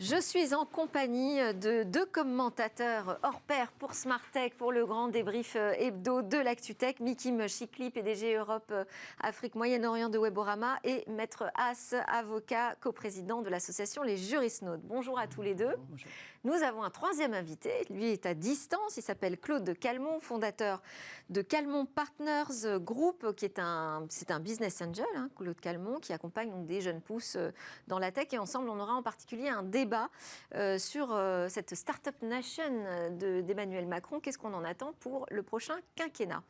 Je suis en compagnie de deux commentateurs hors pair pour Smartech, pour le grand débrief hebdo de l'ActuTech, Mikim Chikli, PDG Europe, Afrique, Moyen-Orient de Weborama, et Maître As, avocat, coprésident de l'association Les Jurisnautes. Bonjour à tous les deux. Bonjour. Nous avons un troisième invité, lui est à distance, il s'appelle Claude de Calmont, fondateur de Calmont Partners Group, qui est un business angel, Claude Calmont, qui accompagne donc des jeunes pousses dans la tech. Et ensemble, on aura en particulier un débat sur cette Startup Nation d'Emmanuel Macron. Qu'est-ce qu'on en attend pour le prochain quinquennat?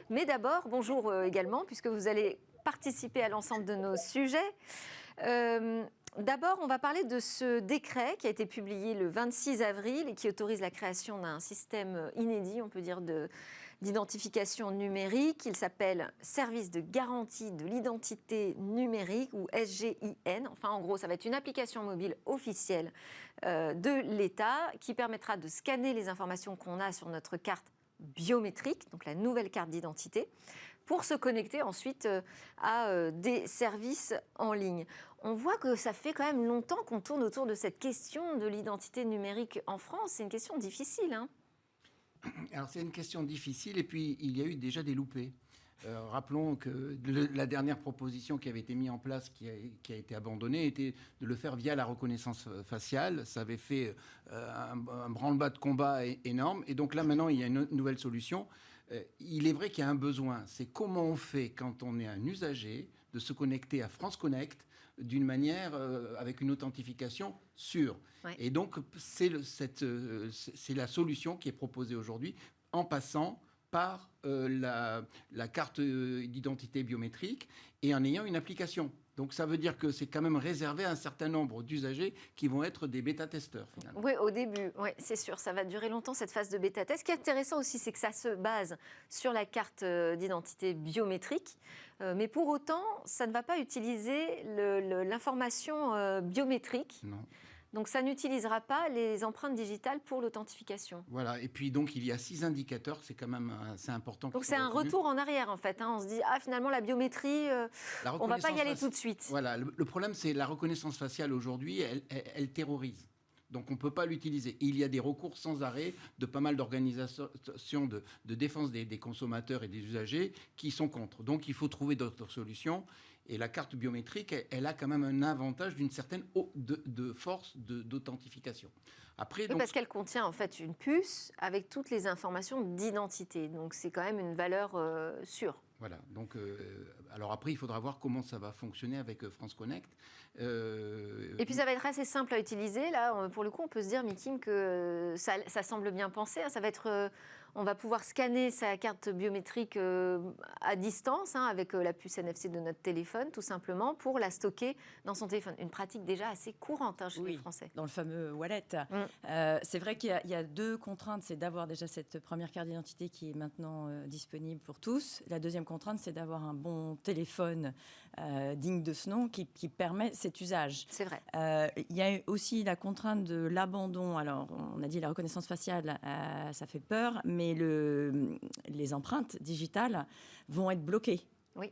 Mais d'abord, bonjour également, puisque vous allez participer à l'ensemble de nos sujets. D'abord, on va parler de ce décret qui a été publié le 26 avril et qui autorise la création d'un système inédit, on peut dire, d'identification numérique. Il s'appelle Service de garantie de l'identité numérique, ou SGIN. Enfin, en gros, ça va être une application mobile officielle de l'État qui permettra de scanner les informations qu'on a sur notre carte biométrique, donc la nouvelle carte d'identité, pour se connecter ensuite à des services en ligne. On voit que ça fait quand même longtemps qu'on tourne autour de cette question de l'identité numérique en France. C'est une question difficile, hein ? Alors c'est une question difficile et puis il y a eu déjà des loupés. Rappelons que la dernière proposition qui avait été mise en place, qui a été abandonnée, était de le faire via la reconnaissance faciale. Ça avait fait un branle-bas de combat énorme. Et donc là, maintenant, il y a une nouvelle solution. Il est vrai qu'il y a un besoin. C'est comment on fait quand on est un usager de se connecter à France Connect d'une manière avec une authentification sûre. Ouais. Et donc, c'est la solution qui est proposée aujourd'hui en passant par la carte d'identité biométrique et en ayant une application. Donc ça veut dire que c'est quand même réservé à un certain nombre d'usagers qui vont être des bêta-testeurs finalement. Oui, au début, oui, c'est sûr, ça va durer longtemps cette phase de bêta-test. Ce qui est intéressant aussi, c'est que ça se base sur la carte d'identité biométrique, mais pour autant, ça ne va pas utiliser l'information biométrique. Non. Donc ça n'utilisera pas les empreintes digitales pour l'authentification. Voilà, et puis donc il y a 6 indicateurs, c'est quand même assez important. Donc c'est un retour en arrière en fait, on se dit finalement la biométrie, on ne va pas y aller tout de suite. Voilà, le problème c'est la reconnaissance faciale aujourd'hui, elle terrorise. Donc on ne peut pas l'utiliser. Il y a des recours sans arrêt de pas mal d'organisations de défense des consommateurs et des usagers qui sont contre. Donc il faut trouver d'autres solutions. Et la carte biométrique, elle a quand même un avantage d'une certaine force d'authentification. Après, parce qu'elle contient en fait une puce avec toutes les informations d'identité. Donc c'est quand même une valeur sûre. Voilà. Donc, alors après, il faudra voir comment ça va fonctionner avec France Connect. Et puis ça va être assez simple à utiliser. Là, pour le coup, on peut se dire, Mikim, que ça semble bien pensé. Ça va être... on va pouvoir scanner sa carte biométrique à distance, avec la puce NFC de notre téléphone, tout simplement, pour la stocker dans son téléphone. Une pratique déjà assez courante chez les Français. Dans le fameux wallet. C'est vrai qu'il y a deux contraintes. C'est d'avoir déjà cette première carte d'identité qui est maintenant disponible pour tous. La deuxième contrainte, c'est d'avoir un bon téléphone digne de ce nom qui permet cet usage. C'est vrai. Il y a aussi la contrainte de l'abandon. Alors, on a dit la reconnaissance faciale, ça fait peur, mais les empreintes digitales vont être bloquées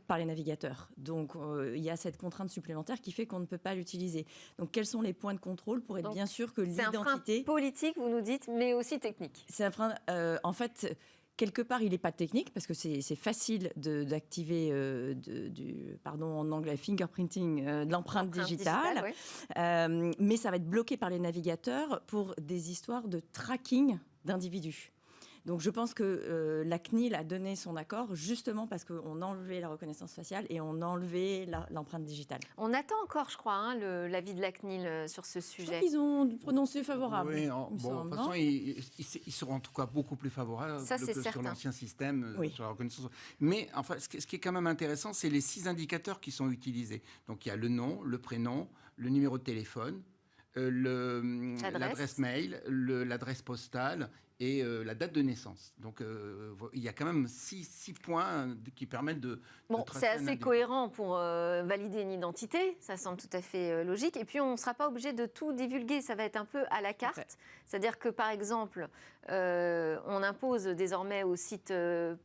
par les navigateurs. Donc, il y a cette contrainte supplémentaire qui fait qu'on ne peut pas l'utiliser. Donc, quels sont les points de contrôle pour être bien sûr que l'identité... C'est un frein politique, vous nous dites, mais aussi technique. C'est un frein... en fait... Quelque part, il n'est pas technique parce que c'est facile d'activer en anglais, fingerprinting, de l'empreinte digitale. Mais ça va être bloqué par les navigateurs pour des histoires de tracking d'individus. Donc je pense que la CNIL a donné son accord justement parce qu'on a enlevé la reconnaissance faciale et on a enlevé l'empreinte digitale. On attend encore, je crois, l'avis de la CNIL sur ce sujet. Ils ont prononcé favorable. Oui, de toute façon, ils seront en tout cas beaucoup plus favorables que sur l'ancien système, sur la reconnaissance. Mais enfin, ce qui est quand même intéressant, c'est les 6 indicateurs qui sont utilisés. Donc il y a le nom, le prénom, le numéro de téléphone, l'adresse mail, l'adresse postale et la date de naissance. Donc, il y a quand même 6 points qui permettent de c'est assez cohérent pour valider une identité. Ça semble tout à fait logique. Et puis, on ne sera pas obligé de tout divulguer. Ça va être un peu à la carte. C'est-à-dire que, par exemple, on impose désormais aux sites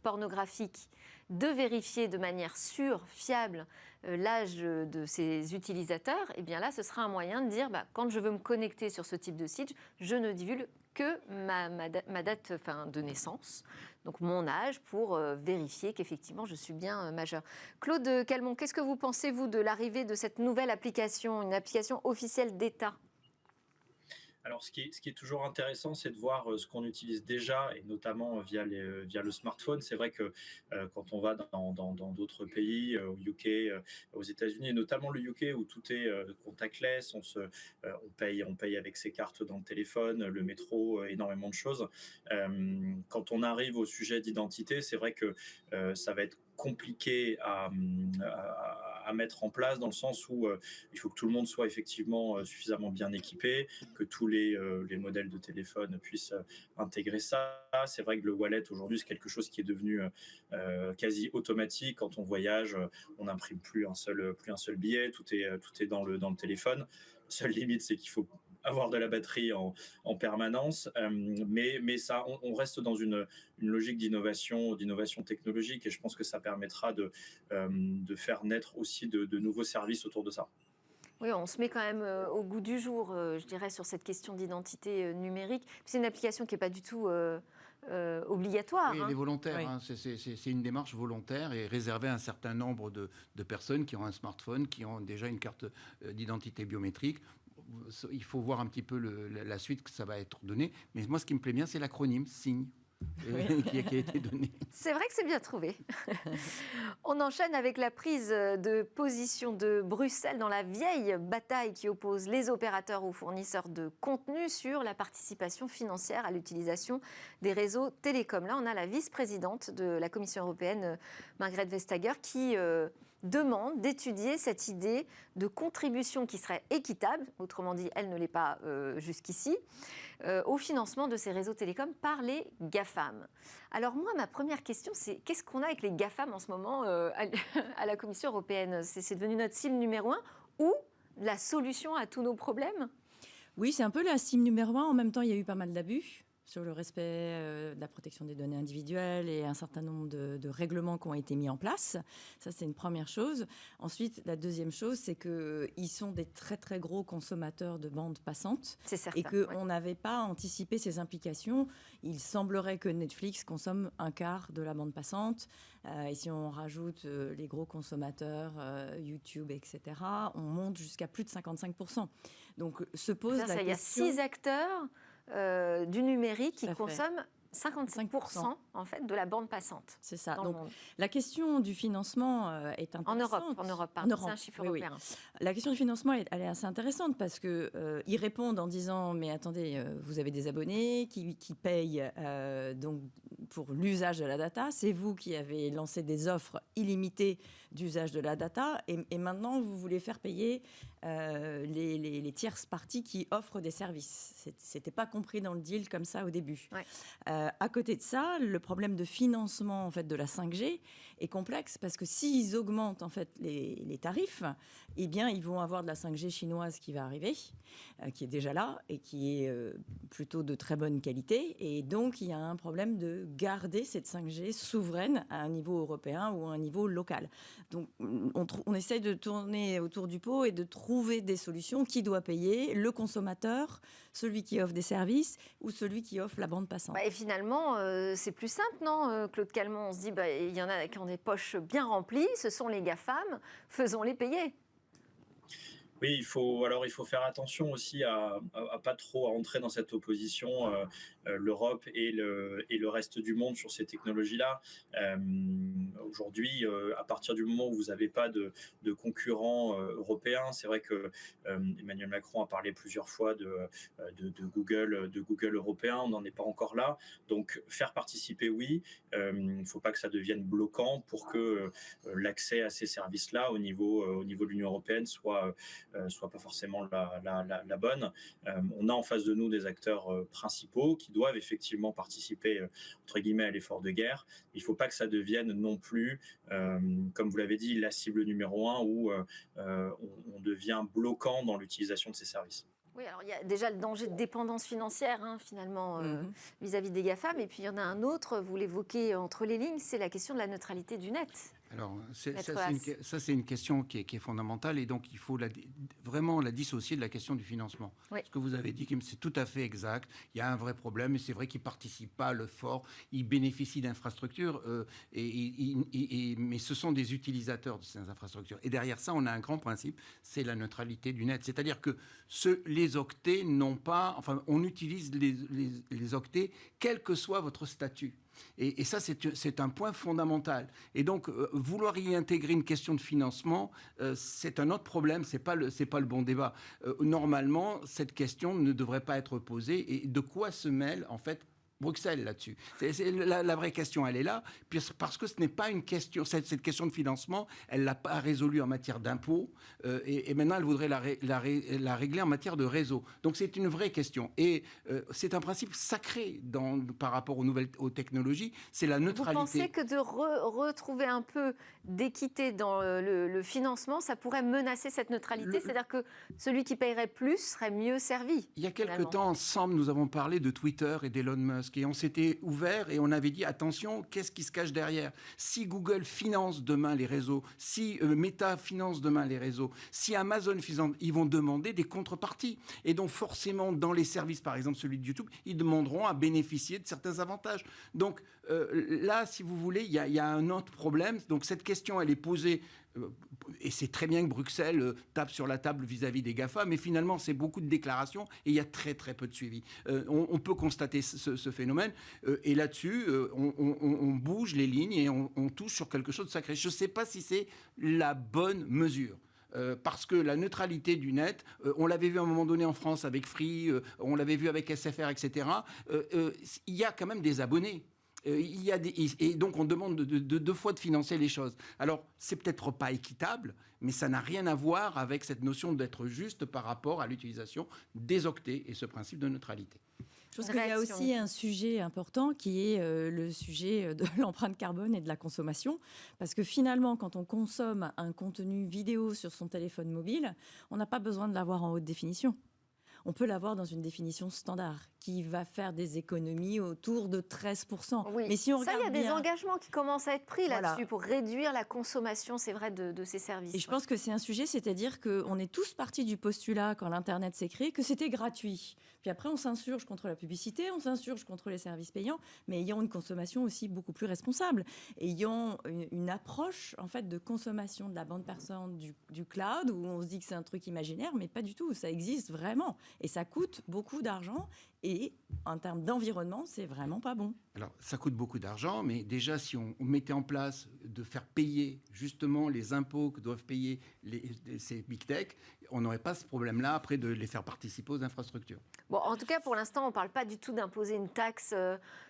pornographiques de vérifier de manière sûre, fiable, l'âge de ses utilisateurs, et bien là, ce sera un moyen de dire, quand je veux me connecter sur ce type de site, je ne divulgue que ma date de naissance, donc mon âge, pour vérifier qu'effectivement, je suis bien majeur. Claude Calmont, qu'est-ce que vous pensez, vous, de l'arrivée de cette nouvelle application, une application officielle d'État ? Alors, ce qui est toujours intéressant, c'est de voir ce qu'on utilise déjà, et notamment via le smartphone. C'est vrai que quand on va dans d'autres pays, au UK, aux États-Unis, et notamment le UK, où tout est contactless, on paye avec ses cartes dans le téléphone, le métro, énormément de choses. Quand on arrive au sujet d'identité, c'est vrai que ça va être compliqué à mettre en place, dans le sens où il faut que tout le monde soit effectivement suffisamment bien équipé, que tous les modèles de téléphone puissent intégrer ça. C'est vrai que le wallet aujourd'hui, c'est quelque chose qui est devenu quasi automatique. Quand on voyage, on n'imprime plus un seul billet, tout est dans le téléphone. Seule limite, c'est qu'il faut avoir de la batterie en permanence, mais ça, on reste dans une logique d'innovation technologique, et je pense que ça permettra de faire naître aussi de nouveaux services autour de ça. Oui, on se met quand même au goût du jour, je dirais, sur cette question d'identité numérique. C'est une application qui n'est pas du tout obligatoire. Oui, elle est volontaire. Oui. Hein. C'est une démarche volontaire et réservée à un certain nombre de personnes qui ont un smartphone, qui ont déjà une carte d'identité biométrique. Il faut voir un petit peu la suite que ça va être donné. Mais moi, ce qui me plaît bien, c'est l'acronyme SIGNE. Qui a été donné. C'est vrai que c'est bien trouvé. On enchaîne avec la prise de position de Bruxelles dans la vieille bataille qui oppose les opérateurs aux fournisseurs de contenu sur la participation financière à l'utilisation des réseaux télécoms. Là, on a la vice-présidente de la Commission européenne, Margrethe Vestager, qui demande d'étudier cette idée de contribution qui serait équitable, autrement dit, elle ne l'est pas jusqu'ici, au financement de ces réseaux télécoms par les GAFAM. Alors moi, ma première question, c'est qu'est-ce qu'on a avec les GAFAM en ce moment à la Commission européenne ? C'est devenu notre cible numéro 1 ou la solution à tous nos problèmes ? Oui, c'est un peu la cible numéro 1. En même temps, il y a eu pas mal d'abus sur le respect de la protection des données individuelles et un certain nombre de règlements qui ont été mis en place. Ça, c'est une première chose. Ensuite, la deuxième chose, c'est qu'ils sont des très, très gros consommateurs de bandes passantes. C'est certain, et qu'on n'avait pas anticipé ces implications. Il semblerait que Netflix consomme un quart de la bande passante. Et si on rajoute les gros consommateurs, YouTube, etc., on monte jusqu'à plus de 55%. Donc, se pose la question... Il y a 6 acteurs du numérique qui consomment 55% en fait de la bande passante. C'est ça. Donc la question du financement est intéressante. En Europe, pardon, c'est un chiffre européen. Oui. La question du financement, elle est assez intéressante parce que ils répondent en disant mais attendez, vous avez des abonnés qui payent donc pour l'usage de la data. C'est vous qui avez lancé des offres illimitées d'usage de la data et maintenant vous voulez faire payer les tierces parties qui offrent des services. C'était pas compris dans le deal comme ça au début. Ouais. À côté de ça, le problème de financement en fait de la 5G est complexe parce que s'ils augmentent en fait les tarifs, eh bien ils vont avoir de la 5G chinoise qui va arriver, qui est déjà là et qui est plutôt de très bonne qualité. Et donc il y a un problème de garder cette 5G souveraine à un niveau européen ou à un niveau local. Donc on essaye de tourner autour du pot et de trouver des solutions. Qui doit payer ? Le consommateur, celui qui offre des services ou celui qui offre la bande passante. Et finalement, c'est plus simple, non, Claude Calmont ? On se dit, il y en a qui ont des poches bien remplies, ce sont les GAFAM, faisons-les payer. Oui, il faut faire attention aussi à pas trop entrer dans cette opposition, l'Europe et le reste du monde sur ces technologies-là. Aujourd'hui, à partir du moment où vous n'avez pas de concurrents européens, c'est vrai que Emmanuel Macron a parlé plusieurs fois de Google européen, on n'en est pas encore là. Donc faire participer, oui, il ne faut pas que ça devienne bloquant pour que l'accès à ces services-là au niveau de l'Union européenne soit pas forcément la bonne. On a en face de nous des acteurs principaux qui doivent effectivement participer entre guillemets à l'effort de guerre. Il ne faut pas que ça devienne non plus, comme vous l'avez dit, la cible numéro 1 où on devient bloquant dans l'utilisation de ces services. Oui, alors il y a déjà le danger de dépendance financière, finalement, vis-à-vis des GAFAM. Et puis il y en a un autre, vous l'évoquez entre les lignes, c'est la question de la neutralité du net. Alors, ça, c'est une question qui est fondamentale et donc il faut vraiment la dissocier de la question du financement. Oui. Ce que vous avez dit, Kim, c'est tout à fait exact. Il y a un vrai problème et c'est vrai qu'ils ne participent pas à l'effort. Ils bénéficient d'infrastructures, mais ce sont des utilisateurs de ces infrastructures. Et derrière ça, on a un grand principe, c'est la neutralité du net. C'est-à-dire que les octets n'ont pas... Enfin, on utilise les octets, quel que soit votre statut. Et ça, c'est un point fondamental. Et donc, vouloir y intégrer une question de financement, c'est un autre problème, c'est pas le bon débat. Normalement, cette question ne devrait pas être posée. Et de quoi se mêle, en fait, Bruxelles là-dessus? La vraie question, elle est là, parce que ce n'est pas une question, cette question de financement, elle ne l'a pas résolue en matière d'impôts, et maintenant elle voudrait la régler en matière de réseau. Donc c'est une vraie question. Et c'est un principe sacré par rapport aux technologies, c'est la neutralité. Vous pensez que de retrouver un peu d'équité dans le financement, ça pourrait menacer cette neutralité? C'est-à-dire que celui qui paierait plus serait mieux servi? Il y a quelques temps, ensemble, nous avons parlé de Twitter et d'Elon Musk. Et on s'était ouvert et on avait dit, attention, qu'est-ce qui se cache derrière? Si Google finance demain les réseaux, si Meta finance demain les réseaux, si Amazon finance, ils vont demander des contreparties. Et donc forcément, dans les services, par exemple celui de YouTube, ils demanderont à bénéficier de certains avantages. Donc là, si vous voulez, il y a un autre problème. Donc cette question, elle est posée... Et c'est très bien que Bruxelles tape sur la table vis-à-vis des GAFA, mais finalement, c'est beaucoup de déclarations et il y a très, très peu de suivi. On peut constater ce phénomène. Et là-dessus, on bouge les lignes et on touche sur quelque chose de sacré. Je ne sais pas si c'est la bonne mesure. Parce que la neutralité du net, on l'avait vu à un moment donné en France avec Free, on l'avait vu avec SFR, etc. Il y a quand même des abonnés. Et donc on demande deux fois de financer les choses. Alors c'est peut-être pas équitable, mais ça n'a rien à voir avec cette notion d'être juste par rapport à l'utilisation des octets et ce principe de neutralité. Je pense qu'il y a aussi un sujet important qui est le sujet de l'empreinte carbone et de la consommation. Parce que finalement, quand on consomme un contenu vidéo sur son téléphone mobile, on n'a pas besoin de l'avoir en haute définition. On peut l'avoir dans une définition standard qui va faire des économies autour de 13%. Oui. Mais si on regarde il y a des bien... engagements qui commencent à être pris là-dessus pour réduire la consommation, c'est vrai, de ces services. Et je pense que c'est un sujet, c'est-à-dire qu'on est tous partis du postulat, quand l'Internet s'est créé, que c'était gratuit. Puis après, on s'insurge contre la publicité, on s'insurge contre les services payants, mais ayant une consommation aussi beaucoup plus responsable. Ayant une approche, en fait, de consommation de la bande passante du cloud, où on se dit que c'est un truc imaginaire, mais pas du tout, ça existe vraiment. Et ça coûte beaucoup d'argent. Et en termes d'environnement, c'est vraiment pas bon. Alors, ça coûte beaucoup d'argent, mais déjà, si on mettait en place de faire payer justement les impôts que doivent payer ces big tech, on n'aurait pas ce problème-là après de les faire participer aux infrastructures. Bon, en tout cas, pour l'instant, on ne parle pas du tout d'imposer une taxe.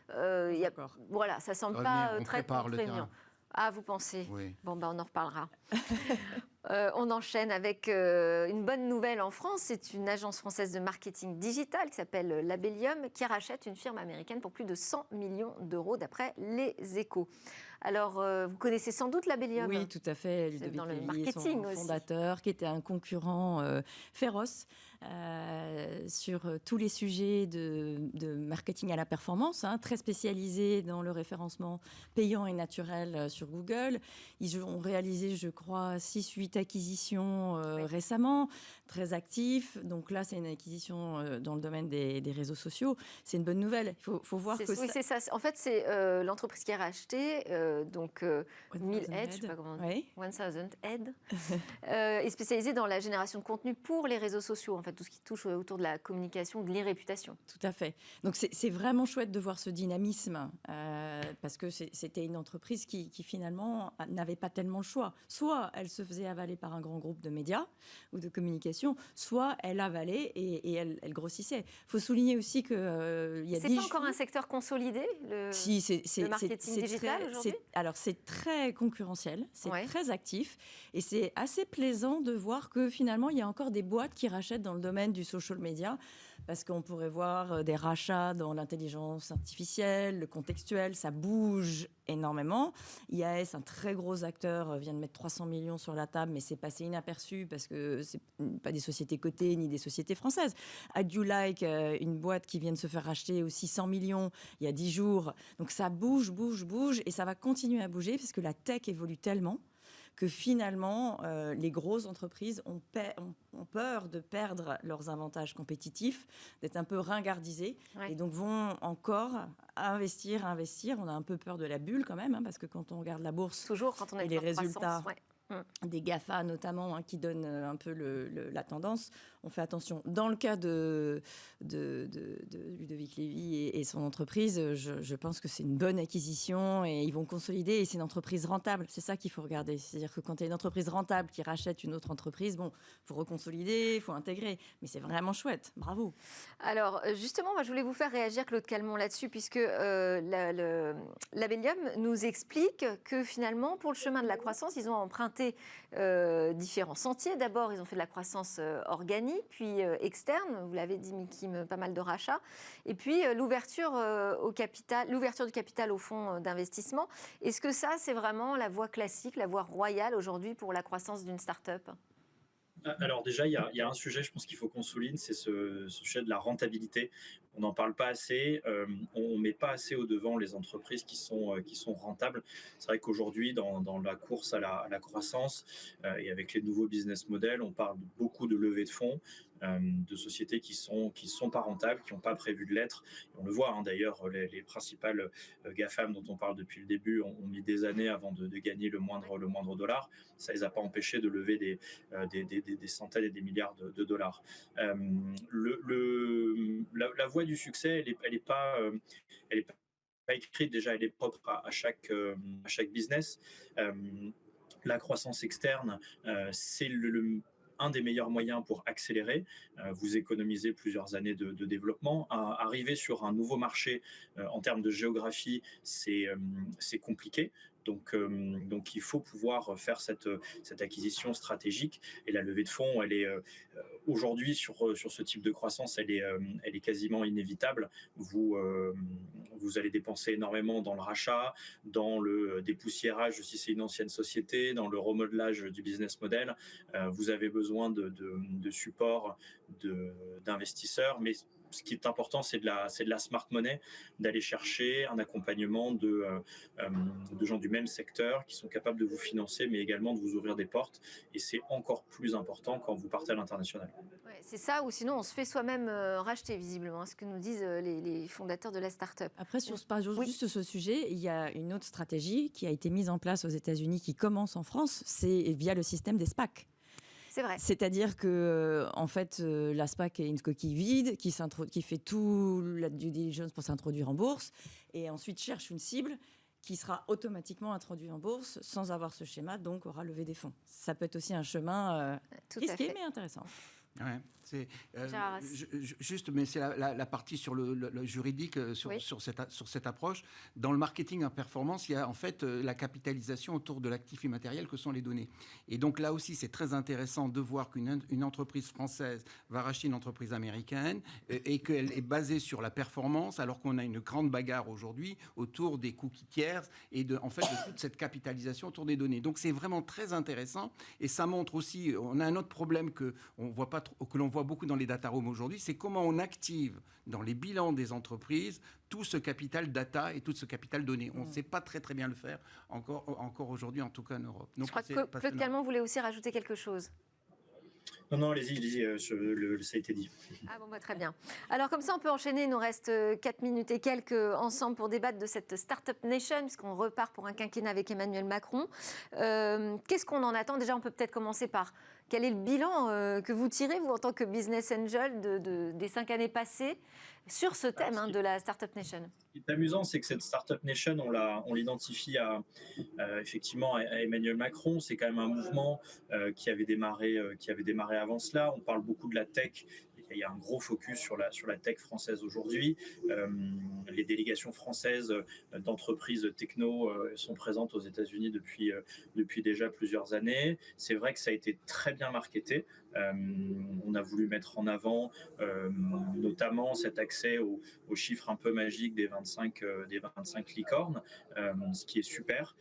Voilà, ça ne semble pas très contraignant. Ah, vous pensez? Oui. Bon, on en reparlera. On enchaîne avec une bonne nouvelle en France. C'est une agence française de marketing digital qui s'appelle Labellium qui rachète une firme américaine pour plus de 100 millions d'euros d'après Les Échos. Alors, vous connaissez sans doute Labellium? Oui, tout à fait. Ludovic dans le Lévy, marketing son aussi. Fondateur, qui était un concurrent féroce sur tous les sujets de marketing à la performance, très spécialisé dans le référencement payant et naturel sur Google. Ils ont réalisé, je crois, 6-8 acquisitions récemment, très actifs. Donc là, c'est une acquisition dans le domaine des réseaux sociaux. C'est une bonne nouvelle. Il faut voir que oui, c'est ça. En fait, c'est l'entreprise qui a racheté, 1000 Head, je ne sais pas comment on dit, 1000 Head, est spécialisée dans la génération de contenu pour les réseaux sociaux, en fait, tout ce qui touche autour de la communication, de l'irréputation. Tout à fait. Donc c'est vraiment chouette de voir ce dynamisme, parce que c'était une entreprise qui finalement n'avait pas tellement le choix. Soit elle se faisait avaler par un grand groupe de médias ou de communication, soit elle avalait et elle grossissait. Il faut souligner aussi qu'il y a c'est pas encore un secteur consolidé, le marketing digital aujourd'hui? Alors c'est très concurrentiel, c'est très actif et c'est assez plaisant de voir que finalement il y a encore des boîtes qui rachètent dans le domaine du social media, parce qu'on pourrait voir des rachats dans l'intelligence artificielle, le contextuel, ça bouge énormément. IAS, un très gros acteur, vient de mettre 300 millions sur la table GAFAM, mais c'est passé inaperçu parce que c'est pas des sociétés cotées ni des sociétés françaises. Add You Like, une boîte qui vient de se faire racheter aussi 100 millions il y a 10 jours. Donc ça bouge, et ça va continuer à bouger parce que la tech évolue tellement que finalement, les grosses entreprises ont peur de perdre leurs avantages compétitifs, d'être un peu ringardisées, et donc vont encore investir. On a un peu peur de la bulle quand même, parce que quand on regarde la bourse, toujours quand on a et les résultats des GAFA notamment, qui donnent un peu la tendance, on fait attention. Dans le cas de Ludovic Lévy et son entreprise, je pense que c'est une bonne acquisition et ils vont consolider, et c'est une entreprise rentable. C'est ça qu'il faut regarder. C'est-à-dire que quand il y a une entreprise rentable qui rachète une autre entreprise, bon, il faut reconsolider, il faut intégrer. Mais c'est vraiment chouette. Bravo. Alors, justement, moi, je voulais vous faire réagir, Claude Calmont, là-dessus, puisque Labellium nous explique que finalement, pour le chemin de la croissance, ils ont emprunté différents sentiers. D'abord, ils ont fait de la croissance organique, puis externe. Vous l'avez dit, Mikim, pas mal de rachats. Et puis, l'ouverture du capital au fonds d'investissement. Est-ce que ça, c'est vraiment la voie classique, la voie royale aujourd'hui pour la croissance d'une start-up ? Alors déjà, il y a un sujet, je pense qu'il faut qu'on souligne, c'est ce sujet de la rentabilité. On n'en parle pas assez, on ne met pas assez au devant les entreprises qui sont rentables. C'est vrai qu'aujourd'hui, dans la course à la croissance et avec les nouveaux business models, on parle beaucoup de levée de fonds, de sociétés qui sont pas rentables, qui n'ont pas prévu de l'être. Et on le voit, d'ailleurs, les principales GAFAM dont on parle depuis le début ont mis des années avant de gagner le moindre dollar. Ça ne les a pas empêchés de lever des centaines et des milliards de dollars. La voie du succès, elle est pas écrite déjà, elle est propre à chaque business. La croissance externe, c'est un des meilleurs moyens pour accélérer. Vous économisez plusieurs années de développement. Arriver sur un nouveau marché en termes de géographie, c'est compliqué. Donc, il faut pouvoir faire cette acquisition stratégique. Et la levée de fonds, elle est aujourd'hui sur ce type de croissance, elle est quasiment inévitable. Vous allez dépenser énormément dans le rachat, dans le dépoussiérage si c'est une ancienne société, dans le remodelage du business model. Vous avez besoin de support d'investisseurs, mais ce qui est important, c'est de la smart money, d'aller chercher un accompagnement de gens du même secteur qui sont capables de vous financer, mais également de vous ouvrir des portes. Et c'est encore plus important quand vous partez à l'international. Ouais, c'est ça, ou sinon on se fait soi-même racheter, visiblement, ce que nous disent les fondateurs de la start-up. Après, juste ce sujet, il y a une autre stratégie qui a été mise en place aux États-Unis, qui commence en France, c'est via le système des SPAC. C'est vrai. C'est-à-dire que, en fait, la SPAC est une coquille vide qui fait tout la due diligence pour s'introduire en bourse, et ensuite cherche une cible qui sera automatiquement introduite en bourse sans avoir ce schéma, donc aura levé des fonds. Ça peut être aussi un chemin risqué, mais intéressant. Ouais, c'est juste, mais c'est la partie sur le juridique, sur cette approche. Dans le marketing en performance, il y a en fait la capitalisation autour de l'actif immatériel que sont les données. Et donc là aussi, c'est très intéressant de voir qu'une entreprise française va racheter une entreprise américaine et qu'elle est basée sur la performance, alors qu'on a une grande bagarre aujourd'hui autour des cookies tiers et de toute cette capitalisation autour des données. Donc c'est vraiment très intéressant, et ça montre aussi, on a un autre problème que l'on voit beaucoup dans les data rooms aujourd'hui, c'est comment on active dans les bilans des entreprises tout ce capital data et tout ce capital données. On ne sait pas très bien le faire encore aujourd'hui, en tout cas en Europe. Donc, je crois que Claude Calmont voulait aussi rajouter quelque chose. Non, allez-y, ça a été dit. Ah bon, très bien. Alors comme ça, on peut enchaîner, il nous reste 4 minutes et quelques ensemble pour débattre de cette Startup Nation, puisqu'on repart pour un quinquennat avec Emmanuel Macron. Qu'est-ce qu'on en attend ? Déjà, on peut peut-être commencer par quel est le bilan que vous tirez, vous, en tant que business angel, des 5 années passées sur ce thème de la Startup Nation ? Ce qui est amusant, c'est que cette Startup Nation, on l'identifie effectivement à Emmanuel Macron. C'est quand même un mouvement qui avait démarré avant cela. On parle beaucoup de la tech. Il y a un gros focus sur la tech française aujourd'hui. Les délégations françaises d'entreprises techno sont présentes aux États-Unis depuis déjà plusieurs années. C'est vrai que ça a été très bien marketé. On a voulu mettre en avant notamment cet accès aux chiffres un peu magiques des 25 licornes, ce qui est super.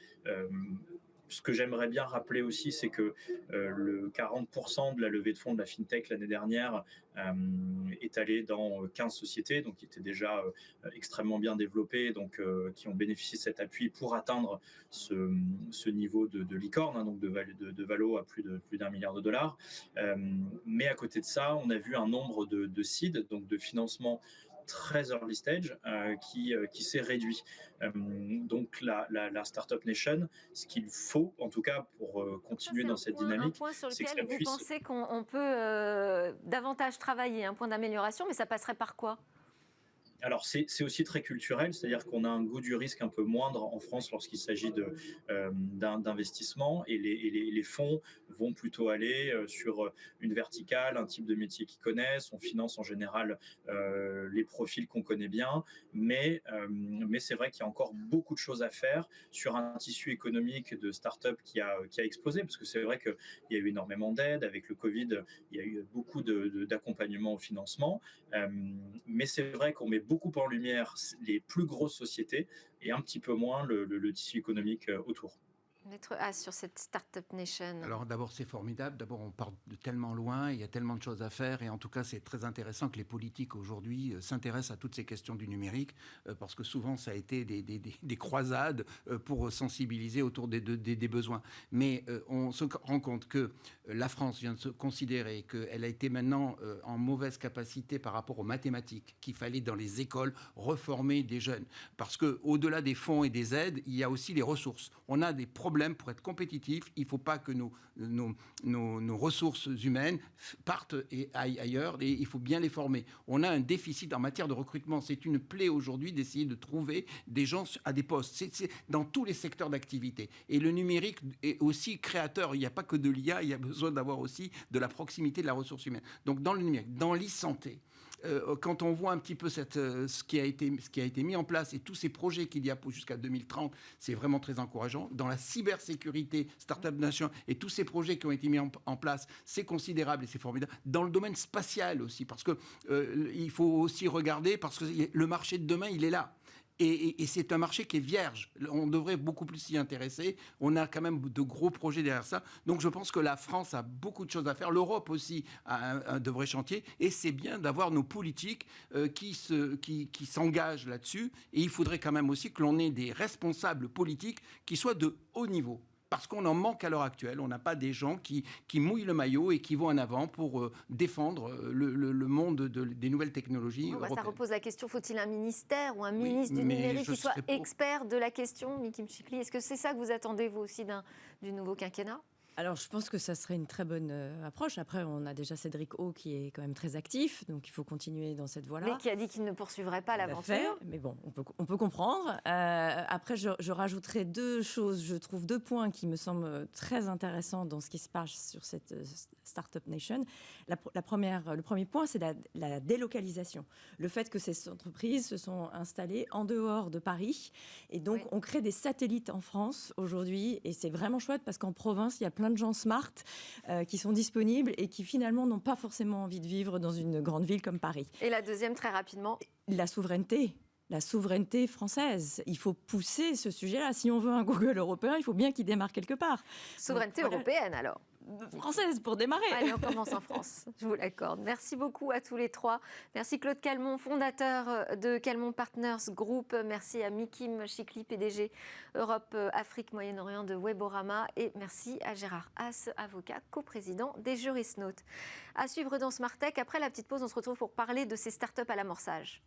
ce que j'aimerais bien rappeler aussi, c'est que le 40% de la levée de fonds de la FinTech l'année dernière est allé dans 15 sociétés, donc qui étaient déjà extrêmement bien développées, donc qui ont bénéficié de cet appui pour atteindre ce niveau de licorne, hein, donc de valo à plus d'1 milliard de dollars. Mais à côté de ça, on a vu un nombre de seed, donc de financement très early stage, qui s'est réduit. Donc la Startup Nation, ce qu'il faut, en tout cas pour continuer dans cette dynamique, un point sur c'est que lequel ça vous puisse... pensez qu'on peut davantage travailler, un point d'amélioration, mais ça passerait par quoi? Alors, c'est aussi très culturel, c'est-à-dire qu'on a un goût du risque un peu moindre en France lorsqu'il s'agit d'investissement, et les fonds vont plutôt aller sur une verticale, un type de métier qu'ils connaissent. On finance en général les profils qu'on connaît bien, mais c'est vrai qu'il y a encore beaucoup de choses à faire sur un tissu économique de start-up qui a explosé, parce que c'est vrai qu'il y a eu énormément d'aides. Avec le Covid, il y a eu beaucoup d'accompagnement au financement, mais c'est vrai qu'on met beaucoup en lumière les plus grosses sociétés et un petit peu moins le tissu économique autour. Maître A, sur cette Startup Nation. Alors d'abord, c'est formidable. D'abord, on part de tellement loin, il y a tellement de choses à faire. Et en tout cas, c'est très intéressant que les politiques aujourd'hui s'intéressent à toutes ces questions du numérique, parce que souvent, ça a été des croisades pour sensibiliser autour des besoins. Mais on se rend compte que la France vient de se considérer qu'elle a été maintenant en mauvaise capacité par rapport aux mathématiques, qu'il fallait dans les écoles reformer des jeunes. Parce qu'au-delà des fonds et des aides, il y a aussi les ressources. On a des problèmes pour être compétitif. Il ne faut pas que nos ressources humaines partent et aillent ailleurs, et il faut bien les former. On a un déficit en matière de recrutement. C'est une plaie aujourd'hui d'essayer de trouver des gens à des postes. C'est dans tous les secteurs d'activité. Et le numérique est aussi créateur. Il n'y a pas que de l'IA, il y a besoin d'avoir aussi de la proximité de la ressource humaine. Donc dans le numérique, dans l'e-santé, quand on voit un petit peu ce qui a été mis en place et tous ces projets qu'il y a jusqu'à 2030, c'est vraiment très encourageant. Dans la cybersécurité, Startup Nation et tous ces projets qui ont été mis en place, c'est considérable et c'est formidable. Dans le domaine spatial aussi, parce que il faut aussi regarder, parce que le marché de demain, il est là. Et c'est un marché qui est vierge. On devrait beaucoup plus s'y intéresser. On a quand même de gros projets derrière ça. Donc je pense que la France a beaucoup de choses à faire. L'Europe aussi a de vrais chantiers. Et c'est bien d'avoir nos politiques qui s'engagent là-dessus. Et il faudrait quand même aussi que l'on ait des responsables politiques qui soient de haut niveau. Parce qu'on en manque à l'heure actuelle. On n'a pas des gens qui mouillent le maillot et qui vont en avant pour défendre le monde des nouvelles technologies européennes. Ça repose la question, faut-il un ministère ou un ministre du numérique qui soit expert de la question, Miki Mchikli? Est-ce que c'est ça que vous attendez, vous aussi, du nouveau quinquennat? Alors, je pense que ça serait une très bonne approche. Après, on a déjà Cédric O qui est quand même très actif, donc il faut continuer dans cette voie-là. Mais qui a dit qu'il ne poursuivrait pas l'aventure. Mais bon, on peut comprendre. Après, je rajouterai deux choses. Je trouve deux points qui me semblent très intéressants dans ce qui se passe sur cette Startup Nation. Le premier point, c'est la délocalisation. Le fait que ces entreprises se sont installées en dehors de Paris. Et donc, on crée des satellites en France aujourd'hui. Et c'est vraiment chouette parce qu'en province, il y a plein de gens smart qui sont disponibles et qui finalement n'ont pas forcément envie de vivre dans une grande ville comme Paris. Et la deuxième, très rapidement, la souveraineté française. Il faut pousser ce sujet-là. Si on veut un Google européen, il faut bien qu'il démarre quelque part. Souveraineté européenne, alors. Française, pour démarrer. Allez, on commence en France, je vous l'accorde. Merci beaucoup à tous les trois. Merci Claude Calmont, fondateur de Calmont Partners Group. Merci à Miki Mchikli, PDG Europe, Afrique, Moyen-Orient de Weborama. Et merci à Gérard Haas, avocat, coprésident des Jurisnautes. À suivre dans Smart Tech. Après la petite pause, on se retrouve pour parler de ces startups à l'amorçage.